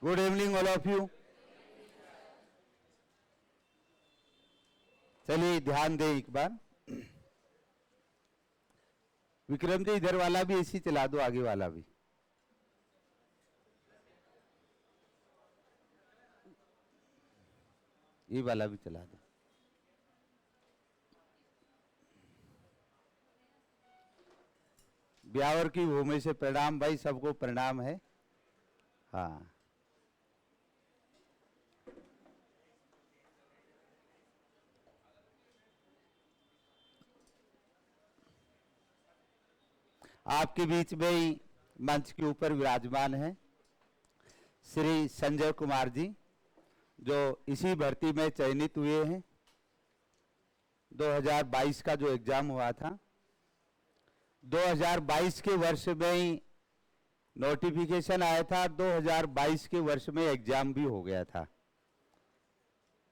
Good evening all of you. चलिए ध्यान दें एक बार। विक्रम जी इधर वाला भी एसी चला दो, आगे वाला भी। ये वाला भी चला दो। ब्यावर की भूमि से प्रणाम भाई, सबको प्रणाम है। हाँ, आपके बीच में ही मंच के ऊपर विराजमान है श्री संजय कुमार जी, जो इसी भर्ती में चयनित हुए हैं। 2022 का जो एग्जाम हुआ था, 2022 के वर्ष में ही नोटिफिकेशन आया था, 2022 के वर्ष में एग्जाम भी हो गया था।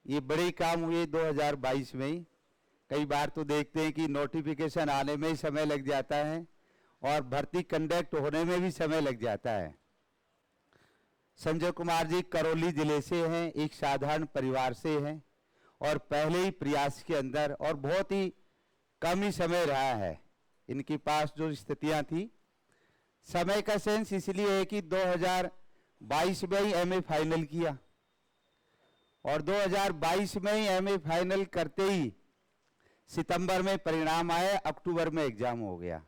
ये बड़े काम हुए 2022 में ही। कई बार तो देखते हैं कि नोटिफिकेशन आने में ही समय लग जाता है और भर्ती कंडक्ट होने में भी समय लग जाता है। संजय कुमार जी करौली जिले से हैं, एक साधारण परिवार से हैं और पहले ही प्रयास के अंदर और बहुत ही कम ही समय रहा है इनके पास जो स्थितियां थी। समय का सेंस इसलिए है कि 2022 में ही एमए फाइनल किया और 2022 में ही एमए फाइनल करते ही सितंबर में परिणाम आए, अक्टूबर में एग्जाम हो गया।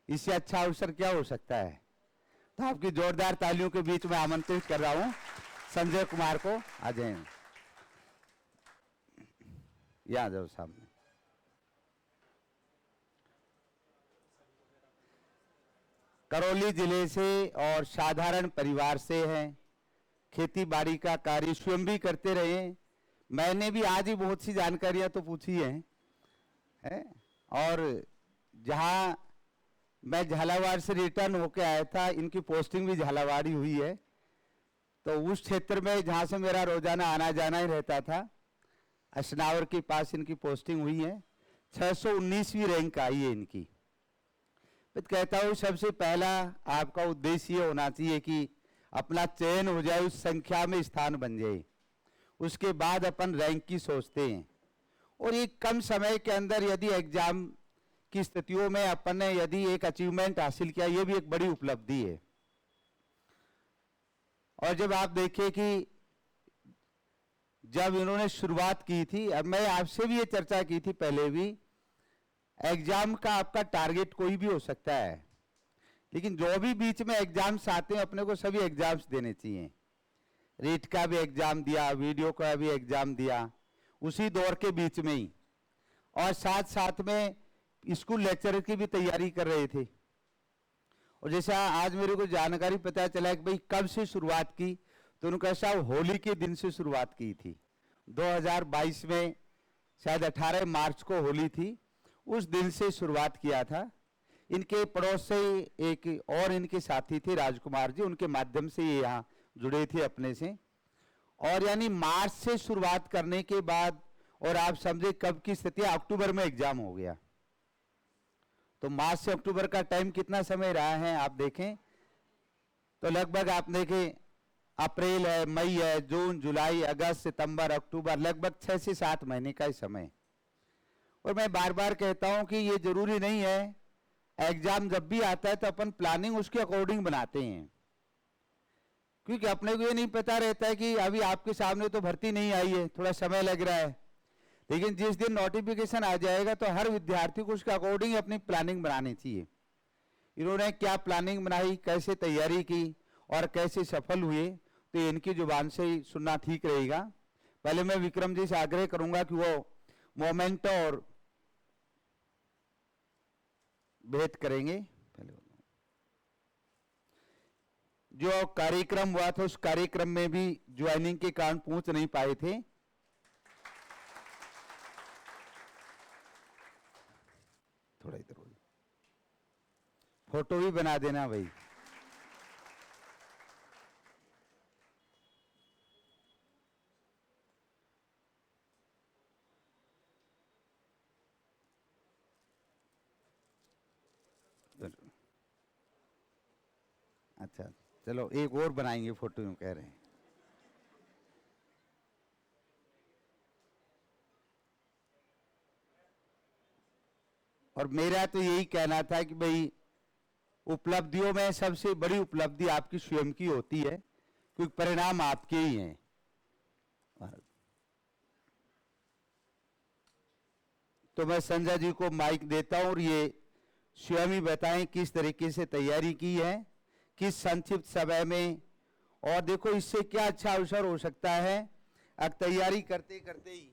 इससे अच्छा अवसर क्या हो सकता है। तो आपकी जोरदार तालियों के बीच में आमंत्रित कर रहा हूं संजय कुमार को। आ जाए, यहां जाओ सामने। करौली जिले से और साधारण परिवार से हैं, खेती बाड़ी का कार्य स्वयं भी करते रहे। मैंने भी आज ही बहुत सी जानकारियां तो पूछी हैं है? और जहां मैं झालावाड़ से रिटर्न होकर आया था, इनकी पोस्टिंग भी झालावाड़ ही हुई है। तो उस क्षेत्र में जहां से मेरा रोजाना आना जाना ही रहता था, असनावर के पास इनकी पोस्टिंग हुई है। 619वीं रैंक आई है इनकी। मैं कहता हूं सबसे पहला आपका उद्देश्य ये होना चाहिए कि अपना चयन हो जाए, उस संख्या में स्थान बन जाए। उसके बाद अपन रैंक की सोचते हैं। और एक कम समय के अंदर यदि एग्जाम की स्थितियों में अपन ने यदि एक अचीवमेंट हासिल किया, ये भी एक बड़ी उपलब्धि है। और जब आप देखें कि जब इन्होंने शुरुआत की थी, अब मैं आपसे भी ये चर्चा की थी पहले भी, एग्जाम का आपका टारगेट कोई भी हो सकता है, लेकिन जो भी बीच में एग्जाम्स आते हैं अपने को सभी एग्जाम्स देने चाहिए। रीट का भी एग्जाम दिया, वीडियो का भी एग्जाम दिया उसी दौर के बीच में ही, और साथ साथ में स्कूल लेक्चर की भी तैयारी कर रहे थे। और जैसा आज मेरे को जानकारी पता चला कि भाई कब से शुरुआत की, तो उन्होंने कहा होली के दिन से शुरुआत की थी। 2022 में शायद 18 मार्च को होली थी, उस दिन से शुरुआत किया था। इनके पड़ोस से एक और इनके साथी थे राजकुमार जी, उनके माध्यम से ये यहाँ जुड़े थे अपने से। और यानी मार्च से शुरुआत करने के बाद, और आप समझे कब की स्थिति, अक्टूबर में एग्जाम हो गया। तो मार्च से अक्टूबर का टाइम कितना समय रहा है आप देखें तो लगभग आप देखें अप्रैल है, मई है, जून, जुलाई, अगस्त, सितंबर, अक्टूबर, लगभग 6 से 7 महीने का ही समय। और मैं बार बार कहता हूं कि ये जरूरी नहीं है, एग्जाम जब भी आता है तो अपन प्लानिंग उसके अकॉर्डिंग बनाते हैं, क्योंकि अपने को ये नहीं पता रहता है कि अभी आपके सामने तो भर्ती नहीं आई है, थोड़ा समय लग रहा है, लेकिन जिस दिन नोटिफिकेशन आ जाएगा तो हर विद्यार्थी को उसके अकॉर्डिंग अपनी प्लानिंग बनानी चाहिए। इन्होंने क्या प्लानिंग बनाई, कैसे तैयारी की और कैसे सफल हुए, तो इनकी जुबान से ही सुनना ठीक रहेगा। पहले मैं विक्रम जी से आग्रह करूंगा कि वो मोमेंट और भेद करेंगे। पहले जो कार्यक्रम हुआ था उस कार्यक्रम में भी ज्वाइनिंग के कारण पहुंच नहीं पाए थे। थोड़ा इधर फोटो भी बना देना भाई। अच्छा चलो एक और बनाएंगे फोटो, यूं कह रहे हैं। और मेरा तो यही कहना था कि भाई उपलब्धियों में सबसे बड़ी उपलब्धि आपकी स्वयं की होती है, क्योंकि परिणाम आपके ही हैं। तो मैं संजय जी को माइक देता हूं और ये स्वयं ही बताएं किस तरीके से तैयारी की है, किस संक्षिप्त समय में। और देखो इससे क्या अच्छा अवसर हो सकता है, अब तैयारी करते करते ही।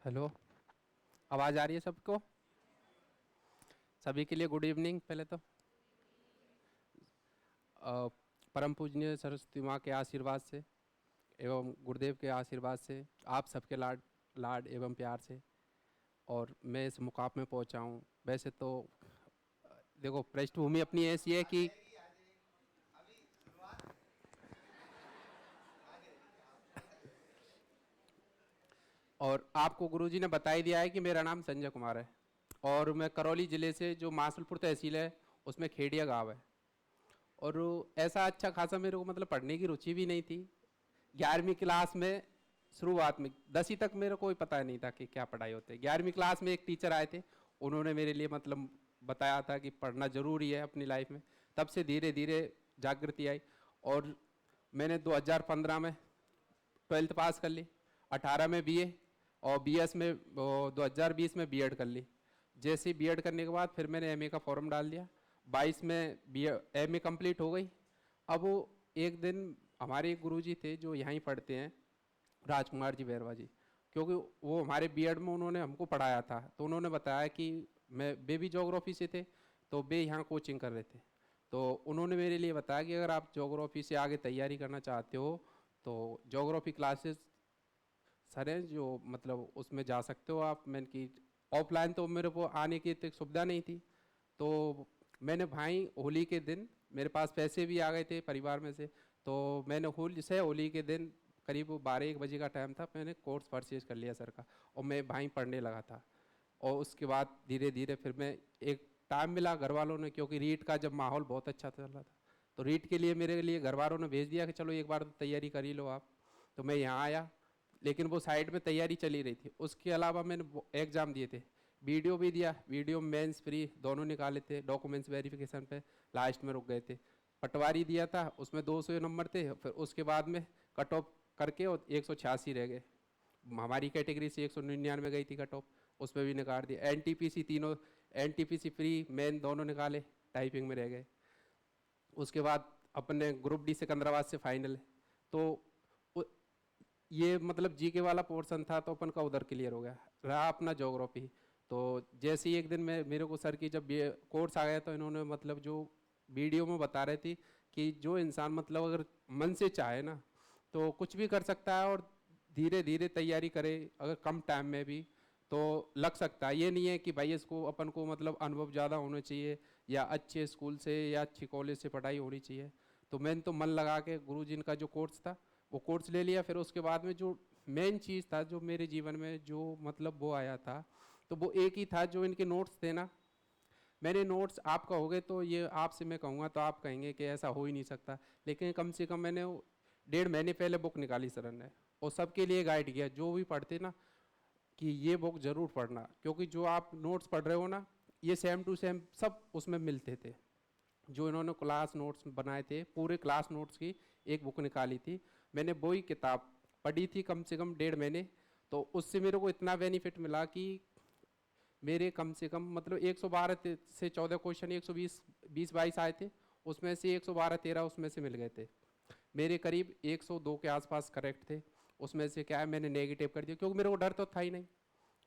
हेलो, आवाज़ आ रही है सबको? सभी के लिए गुड इवनिंग। पहले तो परम पूजनीय सरस्वती माँ के आशीर्वाद से एवं गुरुदेव के आशीर्वाद से आप सबके लाड एवं प्यार से और मैं इस मुकाम में पहुँचा हूँ। वैसे तो देखो, पृष्ठभूमि अपनी ऐसी है कि और आपको गुरुजी ने बता ही दिया है कि मेरा नाम संजय कुमार है और मैं करौली ज़िले से, जो मासलपुर तहसील है उसमें खेड़िया गाँव है। और ऐसा अच्छा खासा मेरे को मतलब पढ़ने की रुचि भी नहीं थी। 11वीं क्लास में शुरुआत में, 10वीं तक मेरे को कोई पता नहीं था कि क्या पढ़ाई होती है। 11वीं क्लास में एक टीचर आए थे, उन्होंने मेरे लिए मतलब बताया था कि पढ़ना ज़रूरी है अपनी लाइफ में। तब से धीरे धीरे जागृति आई और मैंने 2015 में 12th पास कर ली, 18 में बीए और बीएस में 2020 में बीएड कर ली। जैसे ही बीएड करने के बाद फिर मैंने एमए का फॉर्म डाल दिया। 22 में एमए कंप्लीट हो गई। अब वो एक दिन हमारे एक गुरुजी थे जो यहीं पढ़ते हैं, राजकुमार जी बैरवा जी, क्योंकि वो हमारे बीएड में उन्होंने हमको पढ़ाया था, तो उन्होंने बताया कि मैं बेबी जोग्राफी से थे, तो बे यहाँ कोचिंग कर रहे थे। तो उन्होंने मेरे लिए बताया कि अगर आप जोग्राफी से आगे तैयारी करना चाहते हो तो जोग्राफी क्लासेस सर हैं जो मतलब उसमें जा सकते हो आप। मैंने कि ऑफलाइन तो मेरे को आने की इतनी सुविधा नहीं थी, तो मैंने भाई होली के दिन, मेरे पास पैसे भी आ गए थे परिवार में से, तो मैंने होली के दिन करीब 12-1 बजे का टाइम था, मैंने कोर्स परचेज कर लिया सर का और मैं भाई पढ़ने लगा था। और उसके बाद धीरे धीरे फिर मैं एक टाइम मिला घर वालों ने, क्योंकि रीट का जब माहौल बहुत अच्छा चल रहा था तो रीट के लिए मेरे लिए घर वालों ने भेज दिया कि चलो एक बार तो तैयारी कर ही लो आप। तो मैं यहाँ आया, लेकिन वो साइड में तैयारी चली रही थी। उसके अलावा मैंने एग्ज़ाम दिए थे, वीडियो भी दिया, वीडियो मेंस प्री दोनों निकाले थे, डॉक्यूमेंट्स वेरिफिकेशन पे लास्ट में रुक गए थे। पटवारी दिया था, उसमें 200 नंबर थे, फिर उसके बाद में कट ऑफ करके और 186 रह गए। हमारी कैटेगरी से 199 गई थी कट ऑफ, उसमें भी निकाल दिया। एनटीपीसी तीनों, एनटीपीसी प्री मेन दोनों निकाले, टाइपिंग में रह गए। उसके बाद अपने ग्रुप डी सिकंदराबाद से फाइनल है, तो ये मतलब जीके वाला पोर्शन था तो अपन का उधर क्लियर हो गया। रहा अपना ज्योग्राफी, तो जैसे ही एक दिन में मेरे को सर की जब ये कोर्स आ गया तो इन्होंने मतलब जो वीडियो में बता रहे थी कि जो इंसान मतलब अगर मन से चाहे ना तो कुछ भी कर सकता है और धीरे धीरे तैयारी करे, अगर कम टाइम में भी तो लग सकता है। ये नहीं है कि भाई इसको अपन को मतलब अनुभव ज़्यादा होना चाहिए या अच्छे स्कूल से या अच्छी कॉलेज से पढ़ाई होनी चाहिए। तो मैंने तो मन लगा के गुरुजी का जो कोर्स था वो कोर्स ले लिया। फिर उसके बाद में जो मेन चीज़ था जो मेरे जीवन में जो मतलब वो आया था, तो वो एक ही था, जो इनके नोट्स थे ना। मैंने नोट्स, आप कहोगे तो ये आपसे मैं कहूँगा तो आप कहेंगे कि ऐसा हो ही नहीं सकता, लेकिन कम से कम मैंने 1.5 महीने पहले बुक निकाली सर ने और सबके लिए गाइड किया जो भी पढ़ते ना कि ये बुक ज़रूर पढ़ना, क्योंकि जो आप नोट्स पढ़ रहे हो ना ये सेम टू सेम सब उसमें मिलते थे। जो इन्होंने क्लास नोट्स बनाए थे, पूरे क्लास नोट्स की एक बुक निकाली थी, मैंने वही किताब पढ़ी थी कम से कम 1.5 महीने। तो उससे मेरे को इतना बेनिफिट मिला कि मेरे कम से कम मतलब 112 से 14 क्वेश्चन, 120-22 आए थे, उसमें से 112-13 उसमें से मिल गए थे। मेरे करीब 102 के आसपास करेक्ट थे। उसमें से क्या है मैंने नेगेटिव कर दिया, क्योंकि मेरे को डर तो था ही नहीं,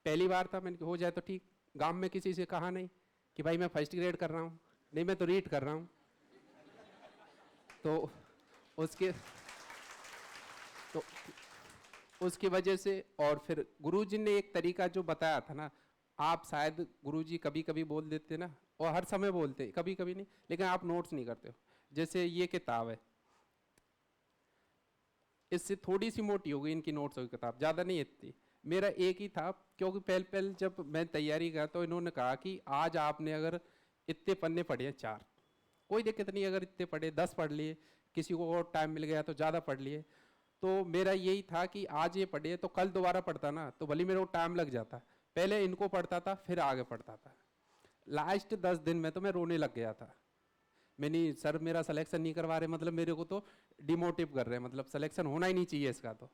पहली बार था। मैंने हो जाए तो ठीक, गांव में किसी से कहा नहीं कि भाई मैं फर्स्ट ग्रेड कर रहा हूँ, नहीं मैं तो रीड कर रहा हूँ। तो उसके तो उसकी वजह से, और फिर गुरुजी ने एक तरीका जो बताया था ना, आप शायद गुरुजी कभी कभी बोल देते ना, और हर समय बोलते, कभी कभी नहीं, लेकिन आप नोट्स नहीं करते हो। जैसे ये किताब है, इससे थोड़ी सी मोटी हो गई इनकी नोट्स की किताब, ज़्यादा नहीं इतनी। मेरा एक ही था, क्योंकि पहले जब मैं तैयारी कर तो इन्होंने कहा कि आज आपने अगर इतने पन्ने पढ़े हैं 4, कोई दिक्कत नहीं, अगर इतने पढ़े 10 पढ़ लिए, किसी को और टाइम मिल गया तो ज़्यादा पढ़ लिए, तो मेरा यही था कि आज ये पढ़े तो कल दोबारा पढ़ता ना, तो भले मेरे को टाइम लग जाता, पहले इनको पढ़ता था फिर आगे पढ़ता था। लास्ट 10 दिन में तो मैं रोने लग गया था। मैंने सर मेरा सिलेक्शन नहीं करवा रहे, मतलब मेरे को तो डिमोटिव कर रहे हैं, मतलब सिलेक्शन होना ही नहीं चाहिए इसका तो।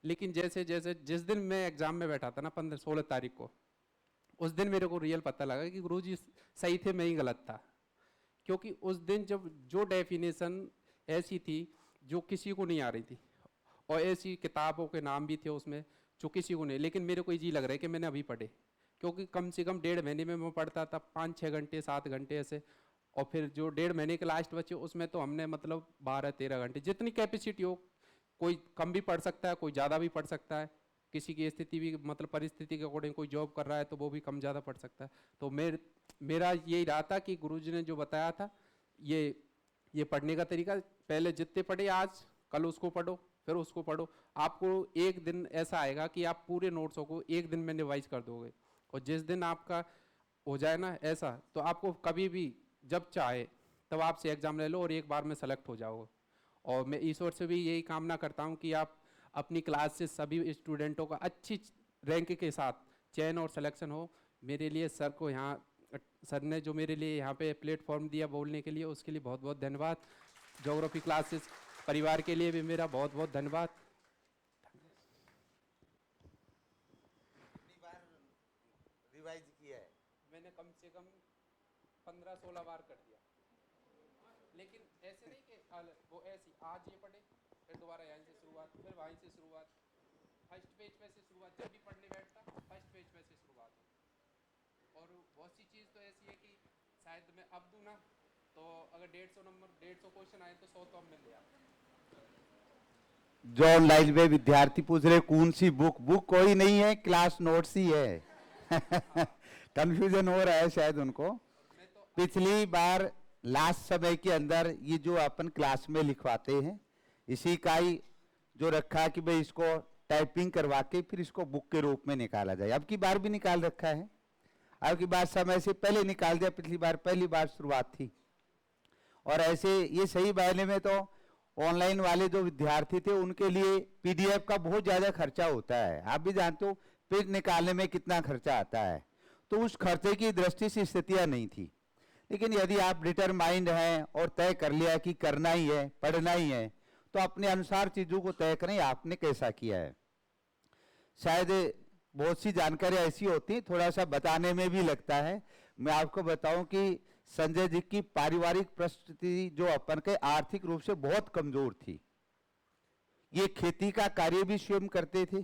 लेकिन जैसे जैसे जिस दिन मैं एग्जाम में बैठा था ना 16 तारीख को, उस दिन मेरे को रियल पता लगा कि गुरुजी सही थे, मैं ही गलत था। क्योंकि उस दिन जब जो डेफिनेशन ऐसी थी जो किसी को नहीं आ रही थी, और ऐसी किताबों के नाम भी थे उसमें जो किसी को नहीं, लेकिन मेरे को इजी लग रहा है कि मैंने अभी पढ़े। क्योंकि कम से कम 1.5 महीने में मैं पढ़ता था 5-6 घंटे 7 घंटे ऐसे, और फिर जो 1.5 महीने के लास्ट बचे उसमें तो हमने मतलब 12-13 घंटे, जितनी कैपेसिटी हो, कोई कम भी पढ़ सकता है, कोई ज़्यादा भी पढ़ सकता है, किसी की स्थिति भी मतलब परिस्थिति के अकॉर्डिंग, कोई जॉब कर रहा है तो वो भी कम ज़्यादा पढ़ सकता है। तो मेरा यही रहा था कि गुरुजी ने जो बताया था ये पढ़ने का तरीका, पहले जितने पढ़े आज, कल उसको पढ़ो, फिर उसको पढ़ो। आपको एक दिन ऐसा आएगा कि आप पूरे नोट्सों को एक दिन में रिवाइज कर दोगे, और जिस दिन आपका हो जाए ना ऐसा, तो आपको कभी भी जब चाहे तब आपसे एग्ज़ाम ले लो और एक बार में सेलेक्ट हो जाओगे। और मैं ईश्वर से भी यही कामना करता हूँ कि आप अपनी क्लास से सभी स्टूडेंटों का अच्छी रैंक के साथ चयन और सिलेक्शन हो। मेरे लिए सर को सर ने जो मेरे लिए यहाँ पे प्लेटफॉर्म दिया बोलने के लिए, उसके लिए बहुत बहुत धन्यवाद। ज्योग्राफी क्लासेस परिवार के लिए भी मेरा बहुत बहुत धन्यवाद। कितनी बार रिवाइज किया है? मैंने कम से कम 15-16 बार कर दिया, लेकिन ऐसे नहीं कि वो ऐसी आज ये पढ़े फिर दोबारा यहाँ से शुरुआत, फिर वहीं से शुरुआत, फर्स्ट पेज पे से शुरुआत, जब भी पढ़ने बैठता फर्स्ट पेज पे से शुरुआत हो। और बहुत सी चीज़ तो ऐसी है कि शायद मैं अब दूँ ना, तो अगर 150 क्वेश्चन आए तो 100 तो अब मिल गया। जो ऑनलाइन में विद्यार्थी पूछ रहे कौन सी बुक कोई नहीं है, क्लास नोट्स ही है। कंफ्यूजन हो रहा है शायद उनको। पिछली बार लास्ट समय के अंदर ये जो अपन क्लास में लिखवाते हैं, इसी का ही जो रखा कि भाई इसको टाइपिंग करवा के फिर इसको बुक के रूप में निकाला जाए। अब की बार भी निकाल रखा है, अब की बार समय से पहले निकाल दिया, पिछली बार पहली बार शुरुआत थी। और ऐसे ये सही मायने में तो ऑनलाइन वाले जो विद्यार्थी थे उनके लिए पीडीएफ का बहुत ज्यादा खर्चा होता है। आप भी जानते हो पेज निकालने में कितना खर्चा आता है, तो उस खर्चे की दृष्टि से स्थितियां नहीं थी। लेकिन यदि आप डिटरमाइंड हैं और तय कर लिया कि करना ही है, पढ़ना ही है, तो अपने अनुसार चीजों को तय करें आपने कैसा किया है। शायद बहुत सी जानकारी ऐसी होती, थोड़ा सा बताने में भी लगता है। मैं आपको बताऊं कि संजय जी की पारिवारिक परिस्थिति जो अपन के आर्थिक रूप से बहुत कमजोर थी। ये खेती का कार्य भी स्वयं करते थे,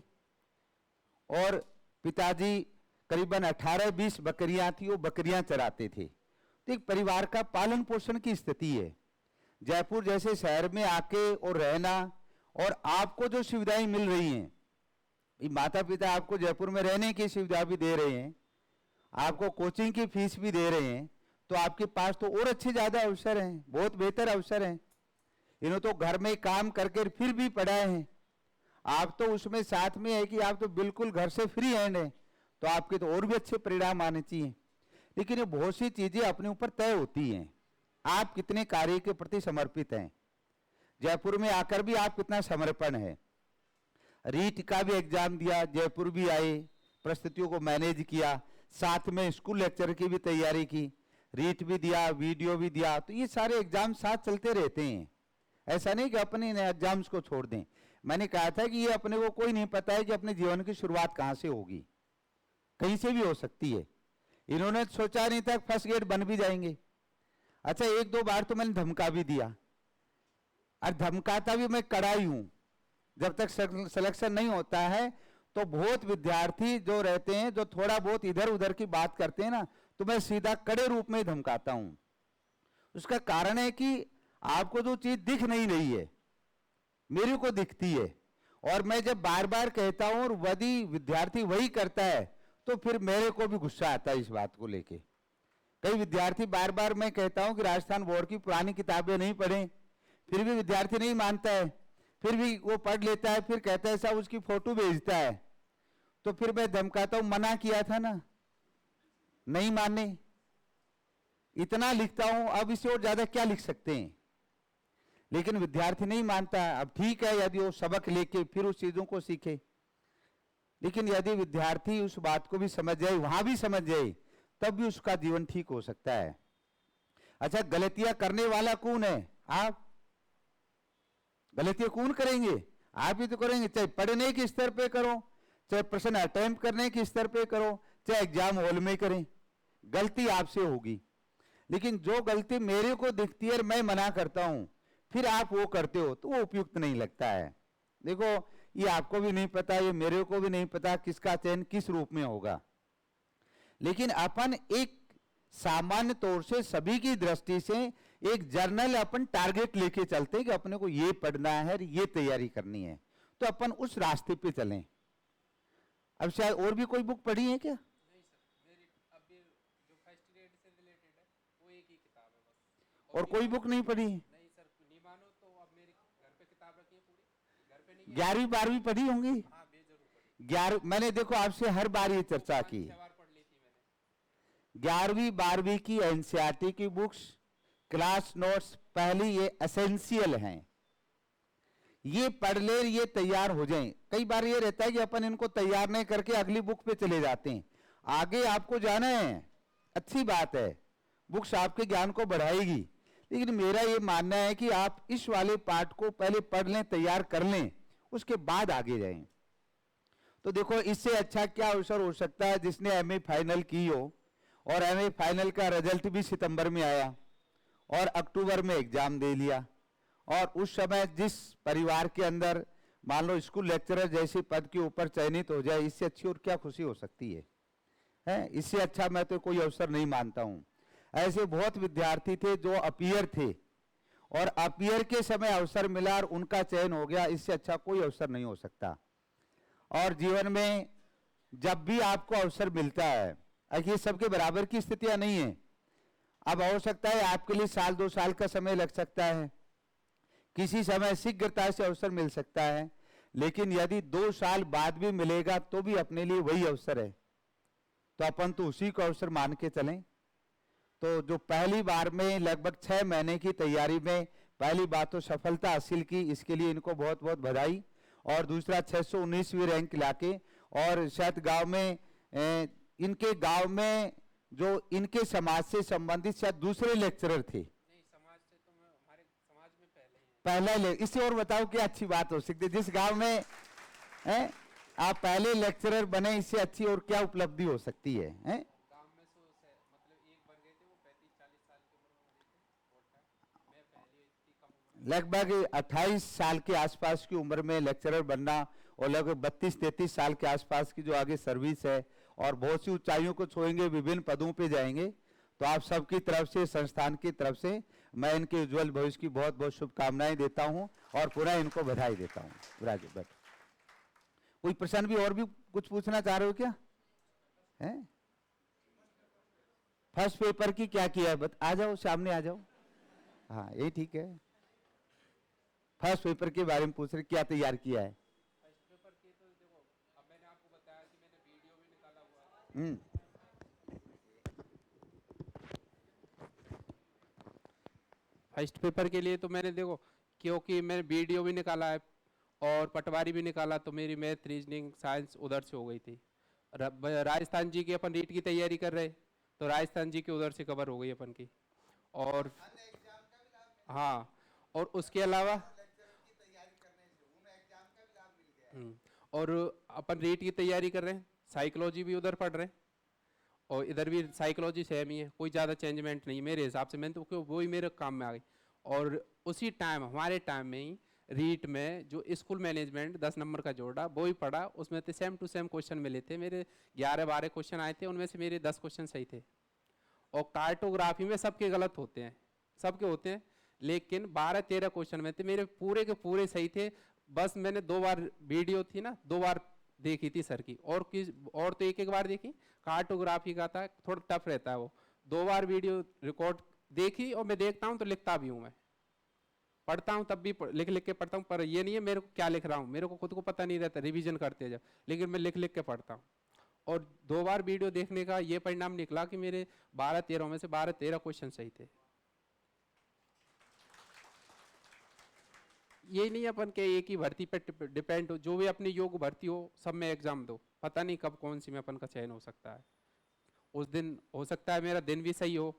और पिताजी करीबन 18-20 बकरियां थी, वो बकरियां चराते थे। तो एक परिवार का पालन पोषण की स्थिति है। जयपुर जैसे शहर में आके और रहना, और आपको जो सुविधाएं मिल रही हैं, माता पिता आपको जयपुर में रहने की सुविधा भी दे रहे हैं, आपको कोचिंग की फीस भी दे रहे हैं, तो आपके पास तो और अच्छे ज्यादा अवसर हैं, बहुत बेहतर अवसर हैं। इन्होंने तो घर में काम करके फिर भी पढ़ाए हैं, आप तो उसमें साथ में है कि आप तो बिल्कुल घर से फ्री हैंड हैं, तो आपके तो और भी अच्छे परिणाम आने चाहिए। लेकिन ये बहुत सी चीजें अपने ऊपर तय होती हैं, आप कितने कार्य के प्रति समर्पित हैं। जयपुर में आकर भी आप कितना समर्पण है। रीट का भी एग्जाम दिया, जयपुर भी आए, परिस्थितियों को मैनेज किया, साथ में स्कूल लेक्चर की भी तैयारी की, रीट भी दिया, वीडियो भी दिया। तो ये सारे एग्जाम साथ चलते रहते हैं, ऐसा नहीं कि अपने एग्जाम्स को छोड़ दें। मैंने कहा था कि ये अपने को कोई नहीं पता है कि अपने जीवन की शुरुआत कहां से होगी, कहीं से भी हो सकती है। इन्होंने सोचा नहीं था फर्स्ट ग्रेड बन भी जाएंगे। अच्छा, 1-2 बार तो मैंने धमका भी दिया, और धमकाता भी मैं कड़ा ही हूं। जब तक सिलेक्शन नहीं होता है तो बहुत विद्यार्थी जो रहते हैं, जो थोड़ा बहुत इधर उधर की बात करते हैं ना, तो मैं सीधा कड़े रूप में धमकाता हूं। उसका कारण है कि आपको जो चीज दिख नहीं रही है, मेरे को दिखती है, और मैं जब बार बार कहता हूं और यदि विद्यार्थी वही करता है तो फिर मेरे को भी गुस्सा आता है इस बात को लेके। कई विद्यार्थी बार बार मैं कहता हूं कि राजस्थान बोर्ड की पुरानी किताबें नहीं पढ़ें, फिर भी विद्यार्थी नहीं मानता है, फिर भी वो पढ़ लेता है, फिर कहता है साहब उसकी फोटो भेजता है, तो फिर मैं धमकाता हूं, मना किया था ना, नहीं माने, इतना लिखता हूं, अब इससे और ज्यादा क्या लिख सकते हैं। लेकिन विद्यार्थी नहीं मानता। अब ठीक है यदि वो सबक लेके फिर उस चीजों को सीखे, लेकिन यदि विद्यार्थी उस बात को भी समझ जाए, वहां भी समझ जाए, तब भी उसका जीवन ठीक हो सकता है। अच्छा, गलतियां करने वाला कौन है? आप। गलतियां कौन करेंगे? आप ही तो करेंगे, चाहे पढ़ने के स्तर पे करो, चाहे प्रश्न अटेम्प्ट करने के स्तर पे करो, चाहे एग्जाम हॉल में करें, गलती आपसे होगी। लेकिन जो गलती मेरे को दिखती है और मैं मना करता हूं, फिर आप वो करते हो, तो वो उपयुक्त नहीं लगता है। देखो, ये आपको भी नहीं पता, ये मेरे को भी नहीं पता किसका चयन किस रूप में होगा, लेकिन अपन एक सामान्य तौर से सभी की दृष्टि से एक जर्नल अपन टारगेट लेके चलते हैं कि अपने को ये पढ़ना है, ये तैयारी करनी है, तो अपन उस रास्ते पे चलें। अब शायद और भी कोई बुक पढ़ी है क्या? नहीं सर, मेरी अभी जो फर्स्ट ग्रेड से रिलेटेड है वो एक ही किताब है बस। और कोई बुक नहीं पढ़ी? नहीं सर, नहीं मानो तो अब मेरे घर पे किताब रखी है पूरी, घर पे नहीं। 11वीं 12वीं पढ़ी होंगी? हाँ बेजरूर पढ़ी। 11 मैंने देखो आपसे हर बार ये चर्चा की, 5-6 बार पढ़ ली थी मैंने। 11वीं 12वीं की एनसीईआरटी की बुक्स, क्लास नोट्स पहली ये एसेंशियल हैं, ये पढ़ ले, ये तैयार हो जाएं। कई बार ये रहता है कि अपन इनको तैयार नहीं करके अगली बुक पे चले जाते हैं। आगे आपको जाना है, अच्छी बात है, बुक्स आपके ज्ञान को बढ़ाएगी, लेकिन मेरा ये मानना है कि आप इस वाले पार्ट को पहले पढ़ लें, तैयार कर लें, उसके बाद आगे जाएं। तो देखो, इससे अच्छा क्या अवसर हो सकता है जिसने एमए फाइनल की हो, और एमए फाइनल का रिजल्ट भी सितंबर में आया और अक्टूबर में एग्जाम दे लिया, और उस समय जिस परिवार के अंदर मान लो स्कूल लेक्चरर जैसे पद के ऊपर चयनित हो जाए, इससे अच्छी और क्या खुशी हो सकती है? इससे अच्छा मैं तो कोई अवसर नहीं मानता हूं। ऐसे बहुत विद्यार्थी थे जो अपीयर थे, और अपीयर के समय अवसर मिला और उनका चयन हो गया, इससे अच्छा कोई अवसर नहीं हो सकता। और जीवन में जब भी आपको अवसर मिलता है, ये सबके बराबर की स्थितियां नहीं है। अब हो सकता है आपके लिए 1-2 साल का समय लग सकता है, किसी समय शीघ्रता से अवसर मिल सकता है, लेकिन यदि 2 साल बाद भी मिलेगा तो भी अपने लिए वही अवसर है, तो अपन तो उसी को अवसर मान के चलें। तो जो पहली बार में लगभग 6 महीने की तैयारी में पहली बार तो सफलता हासिल की, इसके लिए इनको बहुत बहुत बधाई। और दूसरा 619वीं रैंक लाके, और शायद गांव में इनके गांव में जो इनके समाज से संबंधित शायद दूसरे लेक्चरर थे। नहीं, समाज से तो मैं हमारे समाज में पहले ही पहला इससे और बताओ क्या अच्छी बात हो सकती है? जिस गांव में आप पहले लेक्चरर बने, इससे अच्छी और क्या उपलब्धि हो सकती है? गांव में मतलब एक बन गए थे, वो 35-40 साल की उम्र में बने थे बोर्ड का। मैं पहले इतनी कम उम्र, लगभग 28 साल के आसपास की उम्र में लेक्चरर बनना, और लगभग 32-33 साल के आसपास की जो आगे सर्विस है, और बहुत सी ऊंचाइयों को छुएंगे, विभिन्न पदों पे जाएंगे। तो आप सबकी तरफ से, संस्थान की तरफ से मैं इनके उज्जवल भविष्य की बहुत बहुत शुभकामनाएं देता हूं, और पुनः इनको बधाई देता हूं। राजू बैठो। कोई प्रश्न भी और भी कुछ पूछना चाह रहे हो क्या? है फर्स्ट पेपर की क्या किया है? आ जाओ, सामने आ जाओ। हाँ, ये ठीक है। फर्स्ट पेपर के बारे में पूछ रहे, क्या तैयार किया है? फर्स्ट पेपर के तो देखो, अब मैंने आपको बताया कि मैंने वीडियो भी निकाला हुआ है। फर्स्ट पेपर के लिए तो मैंने देखो, क्योंकि मैंने वीडियो भी निकाला है और पटवारी भी निकाला, तो मेरी मैथ रीजनिंग साइंस उधर से हो गई थी। राजस्थान जी की अपन रीट की तैयारी कर रहे, तो राजस्थान जी की उधर से कवर हो गई अपन की। और हाँ, और उसके अलावा और अपन रीट की तैयारी कर रहे हैं, साइकोलॉजी भी उधर पढ़ रहे हैं, और इधर भी साइकोलॉजी सेम ही है, कोई ज़्यादा चेंजमेंट नहीं मेरे हिसाब से। मैंने तो वो ही मेरे काम में आ गई। और उसी टाइम, हमारे टाइम में ही रीट में जो स्कूल मैनेजमेंट 10 नंबर का जोड़ा, वो ही पढ़ा। उसमें तो सेम टू सेम क्वेश्चन मिले थे। मेरे 11-12 क्वेश्चन आए थे, उनमें से मेरे 10 क्वेश्चन सही थे। और कार्टोग्राफी में सबके गलत होते हैं, सबके होते हैं, लेकिन 12-13 क्वेश्चन में थे मेरे पूरे के पूरे सही थे। बस मैंने 2 बार वीडियो थी ना, 2 बार देखी थी सर की, और तो एक बार देखी। कार्टोग्राफी का था, थोड़ा टफ रहता है वो। 2 बार वीडियो रिकॉर्ड देखी, और मैं देखता हूँ तो लिखता भी हूँ, मैं पढ़ता हूँ तब भी लिख लिख के पढ़ता हूँ। पर ये नहीं है मेरे को क्या लिख रहा हूँ, मेरे को खुद को पता नहीं रहता रिवीजन करते जब, लेकिन मैं लिख लिख के पढ़ता हूँ। और 2 बार वीडियो देखने का ये परिणाम निकला कि मेरे 12-13 में से 12-13 क्वेश्चन सही थे। ये नहीं अपन के एक ही भर्ती पे डिपेंड हो, जो भी अपनी योग्य भर्ती हो सब में एग्जाम दो, पता नहीं कब कौन सी में अपन का चयन हो सकता है। उस दिन हो सकता है मेरा दिन भी सही हो,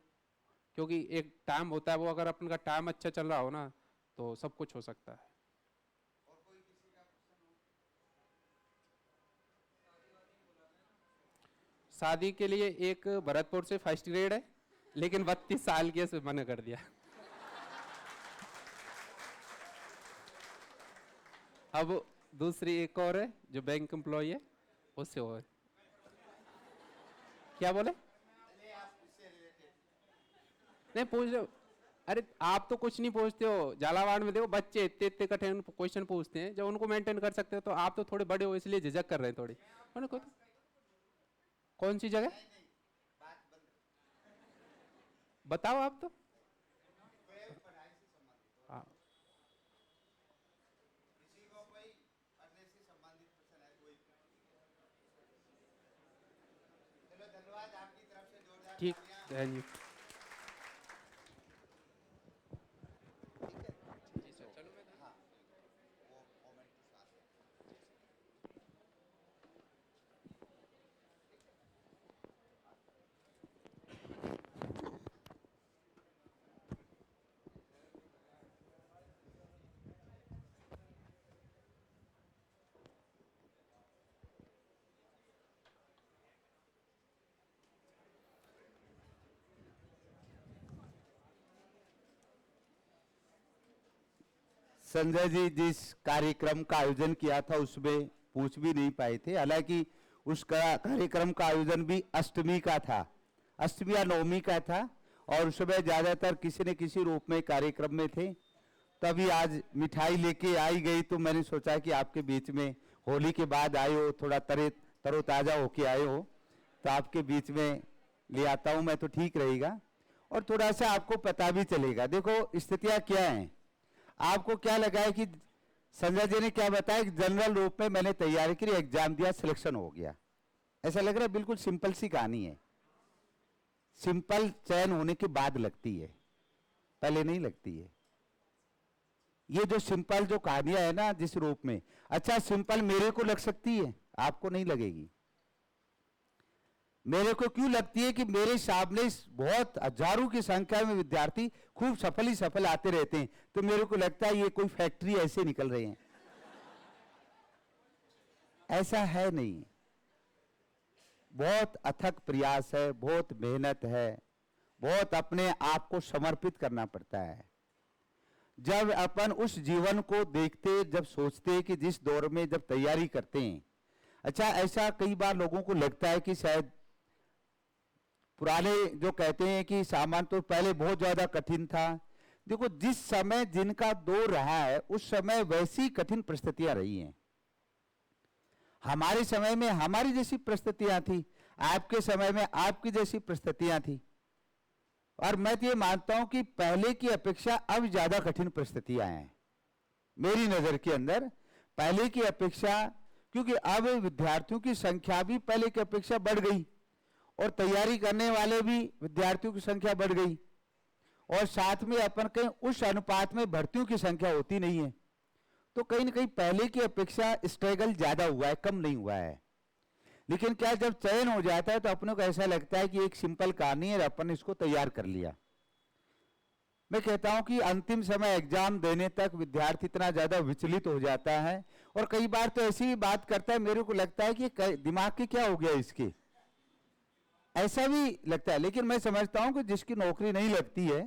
क्योंकि एक टाइम होता है, वो अगर अपन का टाइम अच्छा चल रहा हो ना तो सब कुछ हो सकता है। शादी के लिए एक भरतपुर से फर्स्ट ग्रेड है, लेकिन 32 साल की है, से मना कर दिया। अब दूसरी एक और है जो बैंक एम्प्लॉय है, उससे हो है। क्या बोले? नहीं पूछ रहे हो? अरे आप तो कुछ नहीं पूछते हो, झालावाड़ में देखो बच्चे इतने इतने कठिन क्वेश्चन पूछते हैं, जब उनको मेंटेन कर सकते हो तो आप तो थोड़े बड़े हो इसलिए झिझक कर रहे हैं थोड़ी। कौन सी जगह बताओ आप तो। हाँ ठीक, थैंक यू। संजय जी जिस कार्यक्रम का आयोजन किया था उसमें पूछ भी नहीं पाए थे, हालांकि उस कार्यक्रम का आयोजन भी अष्टमी का था, अष्टमी या नवमी का था, और उसमें ज्यादातर किसी न किसी रूप में कार्यक्रम में थे। तभी आज मिठाई लेके आई गई तो मैंने सोचा कि आपके बीच में होली के बाद आए हो, थोड़ा तरोताजा होके आए हो, तो आपके बीच में ले आता हूं मैं तो ठीक रहेगा, और थोड़ा सा आपको पता भी चलेगा। देखो स्थितियां क्या हैं, आपको क्या लगा है कि संजय जी ने क्या बताया कि जनरल रूप में मैंने तैयारी की, एग्जाम दिया, सिलेक्शन हो गया, ऐसा लग रहा है? बिल्कुल सिंपल सी कहानी है। सिंपल चयन होने के बाद लगती है, पहले नहीं लगती है। ये जो सिंपल जो कहानियां है ना जिस रूप में, अच्छा सिंपल मेरे को लग सकती है, आपको नहीं लगेगी। मेरे को क्यों लगती है कि मेरे सामने बहुत हजारों की संख्या में विद्यार्थी खूब सफल ही सफल आते रहते हैं, तो मेरे को लगता है ये कोई फैक्ट्री ऐसे निकल रहे हैं। ऐसा है नहीं, बहुत अथक प्रयास है, बहुत मेहनत है, बहुत अपने आप को समर्पित करना पड़ता है। जब अपन उस जीवन को देखते, जब सोचते कि जिस दौर में जब तैयारी करते हैं, अच्छा ऐसा कई बार लोगों को लगता है कि शायद पुराने जो कहते हैं कि सामान तो पहले बहुत ज्यादा कठिन था। देखो जिस समय जिनका दौर रहा है उस समय वैसी कठिन परिस्थितियां रही हैं। हमारे समय में हमारी जैसी परिस्थितियां थी, आपके समय में आपकी जैसी परिस्थितियां थी, और मैं तो ये मानता हूं कि पहले की अपेक्षा अब ज्यादा कठिन परिस्थितियां हैं मेरी नजर के अंदर, पहले की अपेक्षा, क्योंकि अब विद्यार्थियों की संख्या भी पहले की अपेक्षा बढ़ गई, और तैयारी करने वाले भी विद्यार्थियों की संख्या बढ़ गई, और साथ में अपन कहीं उस अनुपात में भर्तियों की संख्या होती नहीं है, तो कहीं ना कहीं पहले की अपेक्षा स्ट्रगल ज्यादा हुआ है, कम नहीं हुआ है। लेकिन क्या जब चयन हो जाता है तो अपने को ऐसा लगता है कि एक सिंपल कहानी है, अपन इसको तैयार कर लिया। मैं कहता हूं कि अंतिम समय एग्जाम देने तक विद्यार्थी इतना ज्यादा विचलित हो जाता है, और कई बार तो ऐसी भी बात करता है, मेरे को लगता है कि दिमाग के क्या हो गया इसके, ऐसा भी लगता है। लेकिन मैं समझता हूं कि जिसकी नौकरी नहीं लगती है,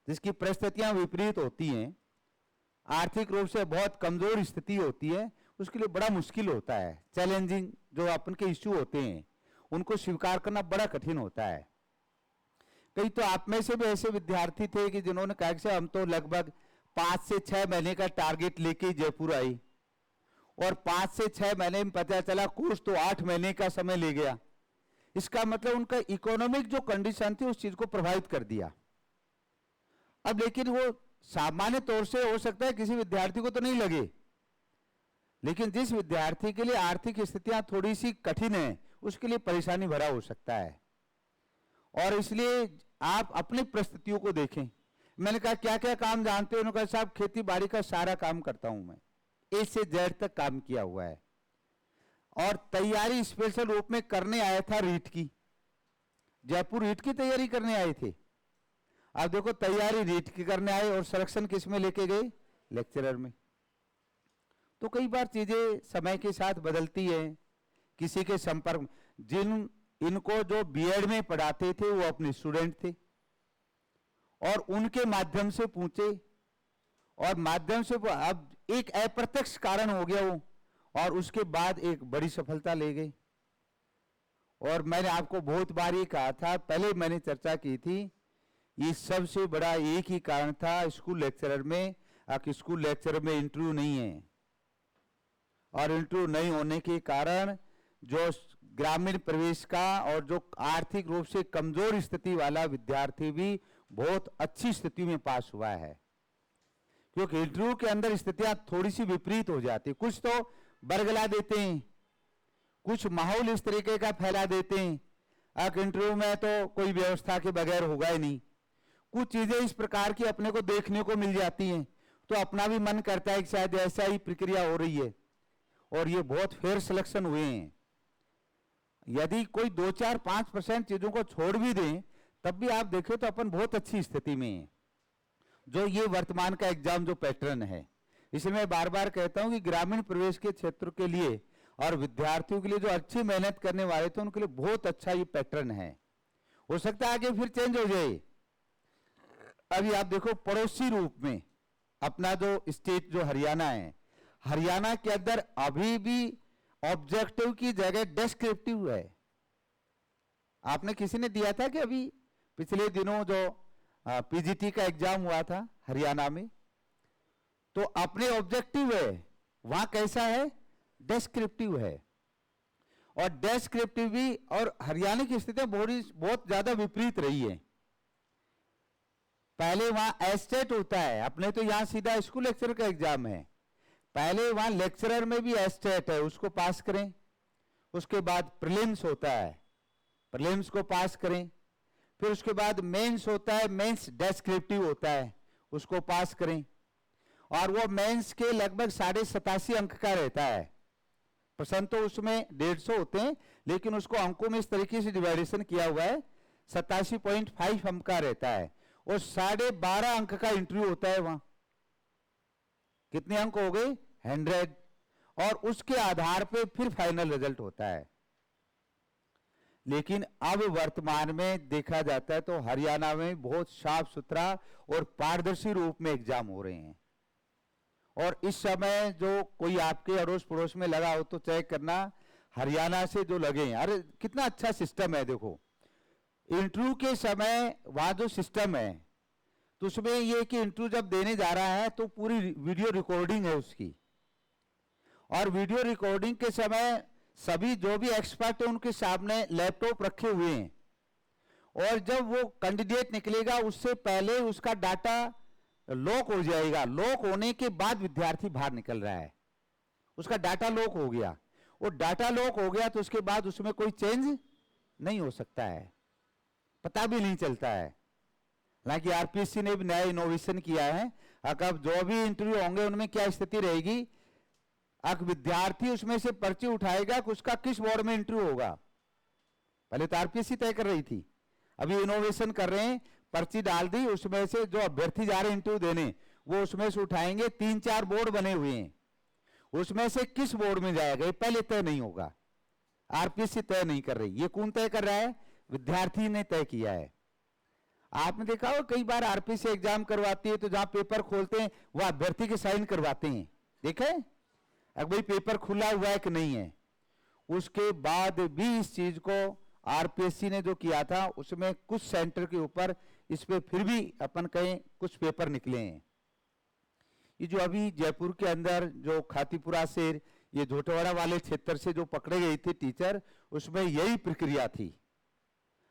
जिसकी परिस्थितियां विपरीत होती हैं, आर्थिक रूप से बहुत कमजोर स्थिति होती है, उसके लिए बड़ा मुश्किल होता है। चैलेंजिंग जो अपन के इश्यू होते हैं उनको स्वीकार करना बड़ा कठिन होता है। कई तो आप में से भी ऐसे विद्यार्थी थे कि जिन्होंने कहा कि हम तो लगभग 5 से 6 महीने का टारगेट लेके जयपुर आई, और 5 से 6 महीने में पता चला कोर्स तो 8 महीने का समय ले गया। इसका मतलब उनका इकोनॉमिक जो कंडीशन थी उस चीज को प्रभावित कर दिया। अब लेकिन वो सामान्य तौर से हो सकता है किसी विद्यार्थी को तो नहीं लगे, लेकिन जिस विद्यार्थी के लिए आर्थिक स्थितियां थोड़ी सी कठिन है उसके लिए परेशानी भरा हो सकता है। और इसलिए आप अपनी परिस्थितियों को देखें। मैंने कहा क्या क्या काम जानते हो? उन्होंने कहा साहब खेती बाड़ी का सारा काम करता हूं मैं, ए से जेड तक काम किया हुआ है। और तैयारी स्पेशल रूप में करने आया था रीट की, जयपुर रीट की तैयारी करने आए थे। अब देखो तैयारी रीट की करने आए और सिलेक्शन किस में लेके गए? लेक्चरर में। तो कई बार चीजें समय के साथ बदलती है। किसी के संपर्क में इनको जो बीएड में पढ़ाते थे वो अपने स्टूडेंट थे, और उनके माध्यम से पूछे, और माध्यम से अब एक अप्रत्यक्ष कारण हो गया वो, और उसके बाद एक बड़ी सफलता ले गए। और मैंने आपको बहुत बार ये कहा था, पहले मैंने चर्चा की थी, ये सबसे बड़ा एक ही कारण था स्कूल लेक्चरर में। स्कूल लेक्चरर में इंटरव्यू नहीं है, और इंटरव्यू नहीं होने के कारण जो ग्रामीण प्रवेश का और जो आर्थिक रूप से कमजोर स्थिति वाला विद्यार्थी भी बहुत अच्छी स्थिति में पास हुआ है, क्योंकि इंटरव्यू के अंदर स्थितियां थोड़ी सी विपरीत हो जाती। कुछ तो बरगला देते हैं, कुछ माहौल इस तरीके का फैला देते हैं, अब इंटरव्यू में तो कोई व्यवस्था के बगैर होगा ही नहीं। कुछ चीजें इस प्रकार की अपने को देखने को मिल जाती हैं, तो अपना भी मन करता है कि शायद ऐसा ही प्रक्रिया हो रही है, और ये बहुत फेयर सिलेक्शन हुए हैं। यदि कोई 2-4-5% चीजों को छोड़ भी दें, तब भी आप देखें तो अपन बहुत अच्छी स्थिति में हैं। जो ये वर्तमान का एग्जाम जो पैटर्न है, इसलिए मैं बार बार कहता हूं कि ग्रामीण प्रवेश के क्षेत्र के लिए और विद्यार्थियों के लिए जो अच्छी मेहनत करने वाले थे उनके लिए बहुत अच्छा ये पैटर्न है। हो सकता है आगे फिर चेंज हो जाए। अभी आप देखो पड़ोसी रूप में अपना जो स्टेट जो हरियाणा है, हरियाणा के अंदर अभी भी ऑब्जेक्टिव की जगह डिस्क्रिप्टिव है। आपने किसी ने दिया था कि अभी पिछले दिनों जो पीजीटी का एग्जाम हुआ था हरियाणा में, तो अपने ऑब्जेक्टिव है, वहां कैसा है? डिस्क्रिप्टिव है। और डिस्क्रिप्टिव भी, और हरियाणा की स्थिति बहुत ज्यादा विपरीत रही है। पहले वहां एस्टेट होता है, अपने तो यहां सीधा स्कूल लेक्चरर का एग्जाम है। पहले वहां लेक्चरर में भी एस्टेट है, उसको पास करें, उसके बाद प्रीलिम्स होता है, प्रीलिम्स को पास करें, फिर उसके बाद मेंस होता है, मेंस डिस्क्रिप्टिव होता है, उसको पास करें। और वो मेंस के लगभग 87.5 अंक का रहता है। प्रश्न तो उसमें 150 होते हैं, लेकिन उसको अंकों में इस तरीके से डिवाइडेशन किया हुआ है, 87.5 अंक का रहता है, और 12.5 अंक का इंटरव्यू होता है वहां। कितने अंक हो गए? 100। और उसके आधार पे फिर फाइनल रिजल्ट होता है। लेकिन अब वर्तमान में देखा जाता है तो हरियाणा में बहुत साफ सुथरा और पारदर्शी रूप में एग्जाम हो रहे हैं। और इस समय जो कोई आपके अड़ोस पड़ोस में लगा हो तो चेक करना, हरियाणा से जो लगे हैं, अरे कितना अच्छा सिस्टम है। देखो इंटरव्यू के समय वहां जो सिस्टम है, तो उसमें ये कि इंटरव्यू जब देने जा रहा है तो पूरी वीडियो रिकॉर्डिंग है उसकी, और वीडियो रिकॉर्डिंग के समय सभी जो भी एक्सपर्ट है उनके सामने लैपटॉप रखे हुए हैं, और जब वो कैंडिडेट निकलेगा उससे पहले उसका डाटा लॉक हो जाएगा। लॉक होने के बाद विद्यार्थी बाहर निकल रहा है, उसका डाटा लॉक हो गया, और डाटा लॉक हो गया तो उसके बाद उसमें कोई चेंज नहीं हो सकता है, पता भी नहीं चलता है। हालांकि आरपीएससी ने भी नया इनोवेशन किया है। अब जो भी इंटरव्यू होंगे उनमें क्या स्थिति रहेगी, अब विद्यार्थी उसमें से पर्ची उठाएगा कि उसका किस बोर्ड में इंटरव्यू होगा। पहले तो आरपीएससी तय कर रही थी, अभी इनोवेशन कर रहे हैं, पर्ची डाल दी, उसमें से जो अभ्यर्थी जा रहे हैं इंटरव्यू देने, वो उसमें से उठाएंगे। 3-4 बोर्ड बने हुए हैं, उसमें से किस बोर्ड में जाएगा ये पहले तय नहीं होगा, आरपीएससी तय नहीं कर रही। ये कौन तय कर रहा है? विद्यार्थी ने तय किया है। आपने देखा हो कई बार आरपीएससी एग्जाम करवाती है तो जहां पेपर खोलते हैं वह अभ्यर्थी के साइन करवाते हैं, देखा है? अब भाई पेपर खुला हुआ है कि नहीं है। उसके बाद भी इस चीज को आरपीएससी ने जो किया था उसमें कुछ सेंटर के ऊपर इस पे फिर भी अपन कहें कुछ पेपर निकले हैं। ये जो अभी जयपुर के अंदर जो खातीपुरा से ये झोटवाड़ा वाले क्षेत्र से जो पकड़े गए थे टीचर, उसमें यही प्रक्रिया थी,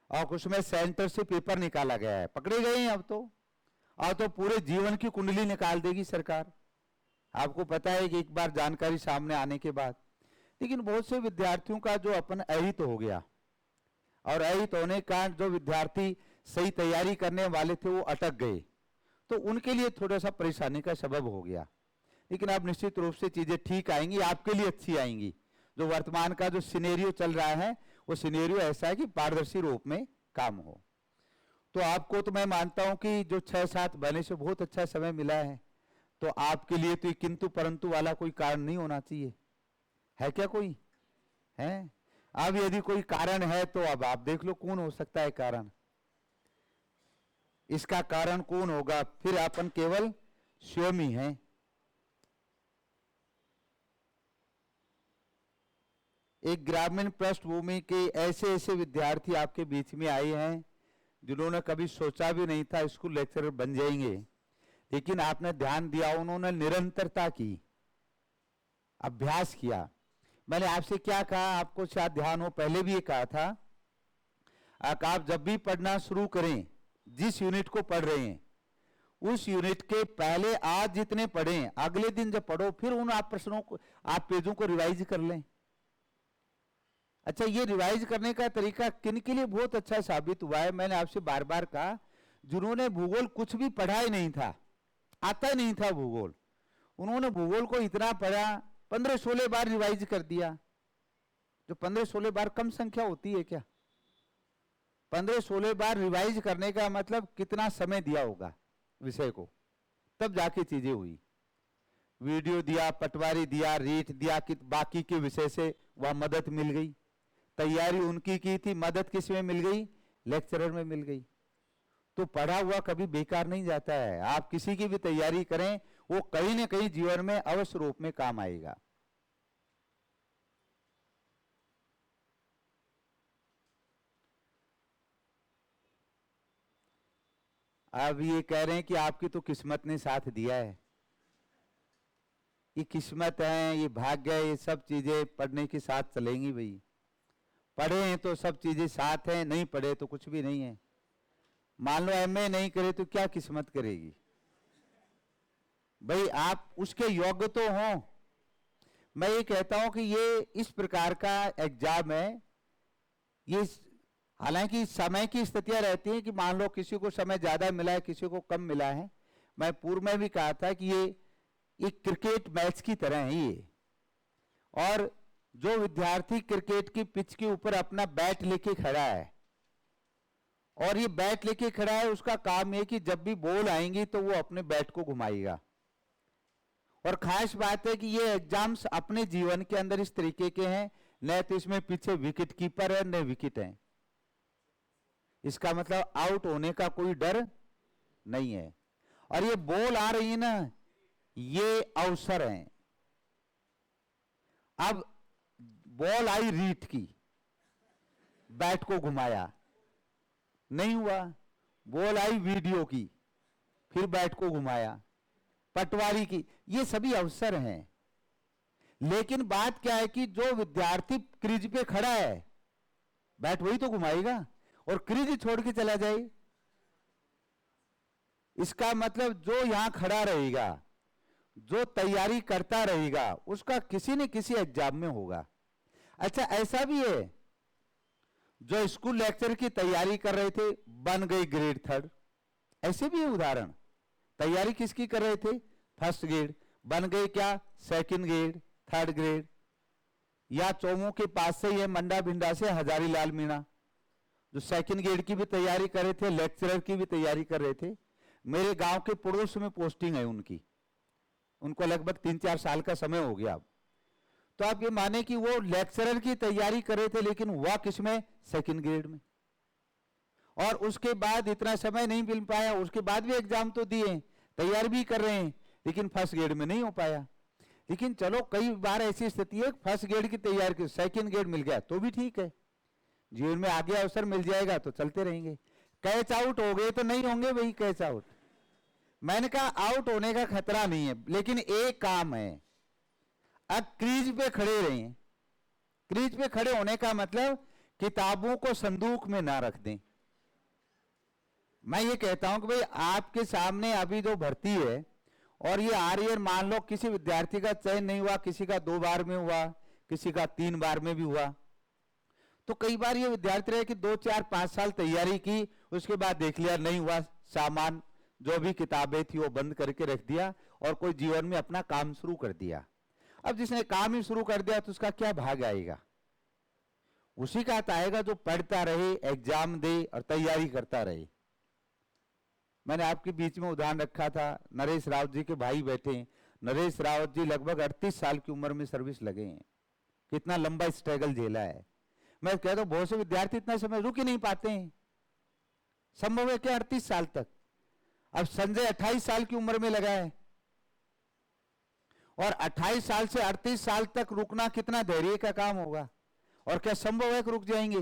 और उसमें सेंटर से पेपर निकाला गया है। पकड़े गए हैं अब तो पूरे जीवन की कुंडली निकाल देगी सरकार, आपको पता है कि एक बार जानकारी सामने आने के बाद। लेकिन बहुत से विद्यार्थियों का जो अपन अहित हो गया, और अहित होने का जो विद्यार्थी सही तैयारी करने वाले थे वो अटक गए, तो उनके लिए थोड़ा सा परेशानी का सबब हो गया। लेकिन अब निश्चित रूप से चीजें ठीक आएंगी, आपके लिए अच्छी आएंगी। जो वर्तमान का जो सिनेरियो चल रहा है वो सिनेरियो ऐसा है कि पारदर्शी रूप में काम हो। तो आपको तो मैं मानता हूं कि जो 6-7 महीने से बहुत अच्छा समय मिला है, तो आपके लिए तो ये किंतु परंतु वाला कोई कारण नहीं होना चाहिए। है क्या कोई? है? अब यदि कोई कारण है तो अब आप देख लो कौन हो सकता है कारण। इसका कारण कौन होगा? फिर अपन केवल स्वयं ही हैं। एक ग्रामीण पृष्ठभूमि के ऐसे ऐसे विद्यार्थी आपके बीच में आए हैं जिन्होंने कभी सोचा भी नहीं था स्कूल लेक्चरर बन जाएंगे, लेकिन आपने ध्यान दिया, उन्होंने निरंतरता की, अभ्यास किया। मैंने आपसे क्या कहा, आपको शायद ध्यान हो, पहले भी ये कहा था, आप जब भी पढ़ना शुरू करें, जिस यूनिट को पढ़ रहे हैं उस यूनिट के पहले आज जितने पढ़ें, अगले दिन जब पढ़ो फिर उन आप प्रश्नों को, आप पेजों को रिवाइज कर लें। अच्छा, ये रिवाइज करने का तरीका किन के लिए बहुत अच्छा साबित हुआ है? मैंने आपसे बार बार कहा, जिन्होंने भूगोल कुछ भी पढ़ा ही नहीं था, आता ही नहीं था भूगोल, उन्होंने भूगोल को इतना पढ़ा, 15-16 बार रिवाइज कर दिया। जो 15-16 बार कम संख्या होती है क्या? 15-16 बार रिवाइज करने का मतलब कितना समय दिया होगा विषय को, तब जाके चीजें हुई। वीडियो दिया, पटवारी दिया, रीट दिया, कि बाकी के विषय से वह मदद मिल गई। तैयारी उनकी की थी, मदद किस में मिल गई? लेक्चरर में मिल गई। तो पढ़ा हुआ कभी बेकार नहीं जाता है। आप किसी की भी तैयारी करें, वो कहीं ना कहीं जीवन में अवश्य रूप में काम आएगा। अब ये कह रहे हैं कि आपकी तो किस्मत ने साथ दिया है। ये किस्मत है, ये भाग्य है, ये सब चीजें पढ़ने के साथ चलेंगी भाई। पढ़े हैं तो सब चीजें साथ हैं, नहीं पढ़े तो कुछ भी नहीं है। मान लो एमए नहीं करे तो क्या किस्मत करेगी भाई? आप उसके योग्य तो हो। मैं ये कहता हूं कि ये इस प्रकार का एग्जाम है, ये हालांकि समय की स्थितियां रहती हैं कि मान लो किसी को समय ज्यादा मिला है, किसी को कम मिला है। मैं पूर्व में भी कहा था कि ये क्रिकेट मैच की तरह है ये, और जो विद्यार्थी क्रिकेट की पिच के ऊपर अपना बैट लेके खड़ा है, और ये बैट लेके खड़ा है, उसका काम है कि जब भी बॉल आएंगी तो वो अपने बैट को घुमाएगा। और खास बात है कि ये एग्जाम्स अपने जीवन के अंदर इस तरीके के हैं, न तो इसमें पीछे विकेट कीपर है न विकेट है। इसका मतलब आउट होने का कोई डर नहीं है। और ये बॉल आ रही है ना, ये अवसर है। अब बॉल आई रीट की, बैट को घुमाया, नहीं हुआ। बॉल आई वीडियो की, फिर बैट को घुमाया, पटवारी की, ये सभी अवसर हैं। लेकिन बात क्या है कि जो विद्यार्थी क्रीज पे खड़ा है, बैट वही तो घुमाएगा, और क्रीज छोड़ के चला जाए, इसका मतलब जो यहां खड़ा रहेगा, जो तैयारी करता रहेगा, उसका किसी न किसी एग्जाम में होगा। अच्छा, ऐसा भी है जो स्कूल लेक्चर की तैयारी कर रहे थे, बन गई ग्रेड 3, ऐसे भी है उदाहरण। तैयारी किसकी कर रहे थे? फर्स्ट ग्रेड, बन गए क्या? Second grade, third grade. या चौमू के पास से ये मंडा भिंडा से हजारी लाल मीणा, जो सेकंड ग्रेड की भी तैयारी कर रहे थे, लेक्चरर की भी तैयारी कर रहे थे। मेरे गांव के पड़ोस में पोस्टिंग है उनकी, उनको लगभग 3-4 साल का समय हो गया अब। तो आप ये माने कि वो लेक्चरर की तैयारी कर रहे थे, लेकिन हुआ किसमें? सेकंड ग्रेड में। और उसके बाद इतना समय नहीं मिल पाया, उसके बाद भी एग्जाम तो दिए, तैयारी भी कर रहे हैं, लेकिन फर्स्ट ग्रेड में नहीं हो पाया। लेकिन चलो, कई बार ऐसी स्थिति है फर्स्ट ग्रेड की तैयारी की, सेकंड ग्रेड मिल गया तो भी ठीक है, जीवन में आगे अवसर मिल जाएगा तो चलते रहेंगे। कैच आउट हो गए तो नहीं होंगे भाई कैच आउट। मैंने कहा आउट होने का खतरा नहीं है, लेकिन एक काम है, अब क्रीज पे खड़े रहें। क्रीज पे खड़े होने का मतलब किताबों को संदूक में ना रख दें। मैं ये कहता हूं कि भाई आपके सामने अभी जो भर्ती है और ये आ रही है, मान लो किसी विद्यार्थी का चयन नहीं हुआ, किसी का 2 बार में हुआ, किसी का 3 बार में भी हुआ, तो कई बार ये विद्यार्थी रहे कि 2, 4, 5 साल तैयारी की, उसके बाद देख लिया नहीं हुआ, सामान जो भी किताबें थी वो बंद करके रख दिया और कोई जीवन में अपना काम शुरू कर दिया। अब जिसने काम ही शुरू कर दिया तो उसका क्या भाग आएगा? उसी का तो आएगा जो पढ़ता रहे, एग्जाम दे और तैयारी करता रहे। मैंने आपके बीच में उदाहरण रखा था, नरेश रावत जी के भाई बैठे हैं। नरेश रावत जी लगभग 38 साल की उम्र में सर्विस लगे हैं। कितना लंबा स्ट्रगल झेला है। मैं कहता हूं बहुत से विद्यार्थी इतना समय रुक ही नहीं पाते हैं। संभव है क्या 38 साल तक? अब संजय 28 साल की उम्र में लगा है और 28 साल से 38 साल तक रुकना कितना धैर्य का काम होगा। और क्या संभव है कि रुक जाएंगे?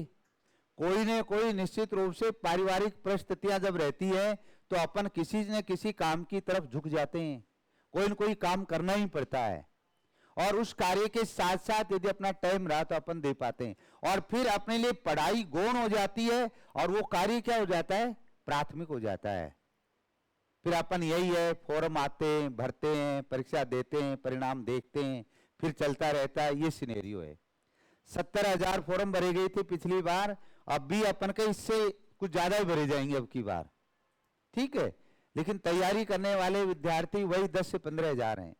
कोई न कोई निश्चित रूप से पारिवारिक परिस्थितियां जब रहती है तो अपन किसी न किसी काम की तरफ झुक जाते हैं। कोई न कोई काम करना ही पड़ता है और उस कार्य के साथ साथ यदि अपना टाइम रहा तो अपन दे पाते हैं और फिर अपने लिए पढ़ाई गौण हो जाती है और वो कार्य क्या हो जाता है? प्राथमिक हो जाता है। फिर अपन यही है, फॉर्म आते हैं, भरते हैं, परीक्षा देते हैं, परिणाम देखते हैं, फिर चलता रहता है। ये सिनेरियो है। 70,000 फॉर्म भरे गए थे पिछली बार, अब भी अपन के इससे कुछ ज्यादा ही भरे जाएंगे अब की बार, ठीक है। लेकिन तैयारी करने वाले विद्यार्थी वही 10 से 15,000 हैं।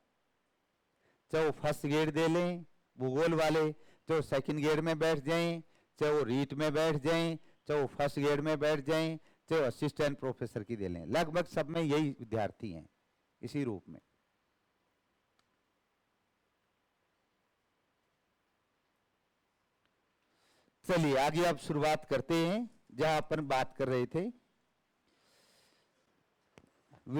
चाहे वो फर्स्ट ग्रेड दे लें भूगोल वाले, चाहे वो सेकंड ग्रेड में बैठ जाएं, चाहे वो रीट में बैठ जाएं, चाहे वो फर्स्ट ग्रेड में बैठ जाएं, चाहे वो असिस्टेंट प्रोफेसर की दे लें, लगभग सब में यही विद्यार्थी हैं इसी रूप में। चलिए आगे अब शुरुआत करते हैं जहां अपन बात कर रहे थे।